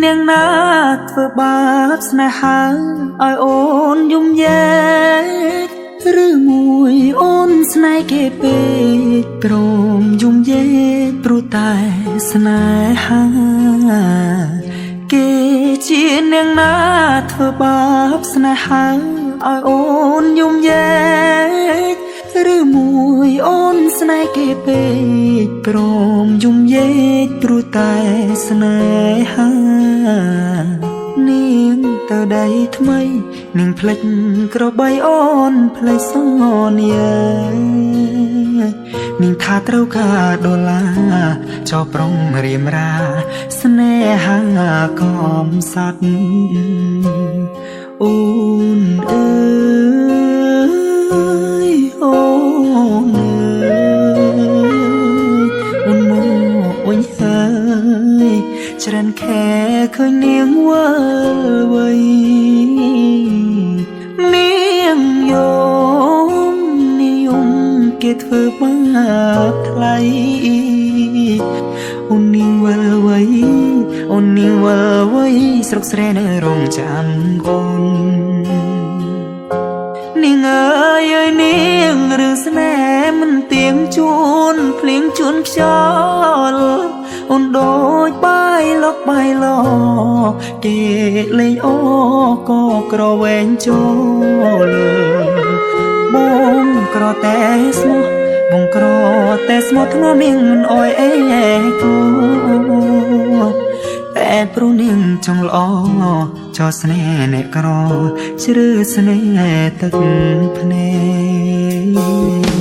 នាងណាធ្វើបាបស្នេហាឲ្យអូនយំយែកឬមួយអូនស្នេហ៍គេពេកព្រមយំយែកព្រោះតែស្នេហាគេជានាងណាធ្វើបាបស្នេហាឲ្យអូនយំយែកឬមួយអូនស្នេហ៍គេពេកព្រមយំយែកព្រោះតែស្នេហានាងទៅដៃថ្មីនាងផ្លិចក្របីអូនផ្លេចសន្យានាងថាត្រូវការដុល្លារចោប្រុងរៀមរាស្នេហាកំសត់អូនអើយអូនអើយអូនមកវិញហើយច្រើនខែឃើញនាងវល់វៃនាងយំគេធ្វើបាបថ្លៃអូននាងវល់វៃអូននាងវល់វៃស្រុកស្រែនៅរងចាំអូននាងអើយនាងរឿងស្នេហ៍មិនទៀងជួនភ្លៀងជួនខ្យល់អូនដូចបាយលកបាយលគេលេងអូក៏ក្រវែងចូលបងក្រតែស្មោះបងក្រតែស្មោះធ្ងន់នាងមិនអោយអេគូតែព្រោះនាងចង់ល្អចោស្នេហ៍អ្នកក្រជ្រឺស្នេហ៍ទឹកភ្នែក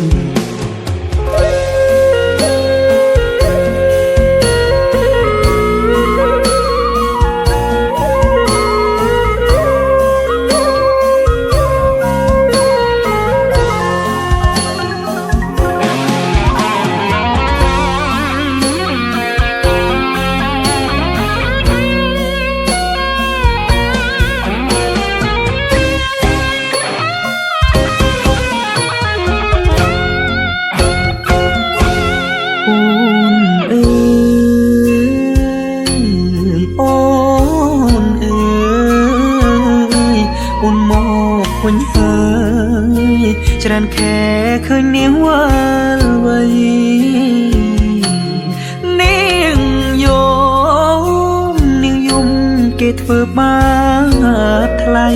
វិញហើយច្រើនខែឃើញនាងវល់វៃនាងយំគេធ្វើបាបថ្លៃ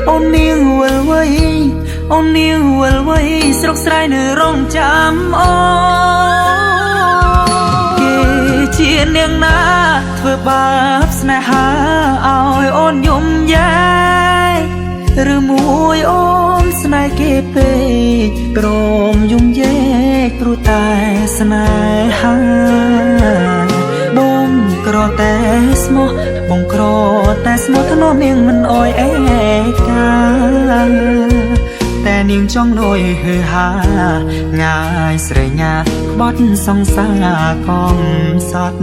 អូននាងវល់វៃអូននាងវល់វៃស្រុកស្រែនៅរងចាំអូគេជានាងណាធ្វើបាបស្នេហាឲ្យអូនយំយែកឬមួយអូនស្នេហ៍គេពេកព្រមយំយែកព្រោះតែស្នេហាបងក្រតែស្មោះបងក្រតែស្មោះធ្នមនាងមិនអោយអេកាតែនាងចង់លួយហឺហាងាយស្រែញាក្បត់សង្សារកំសត់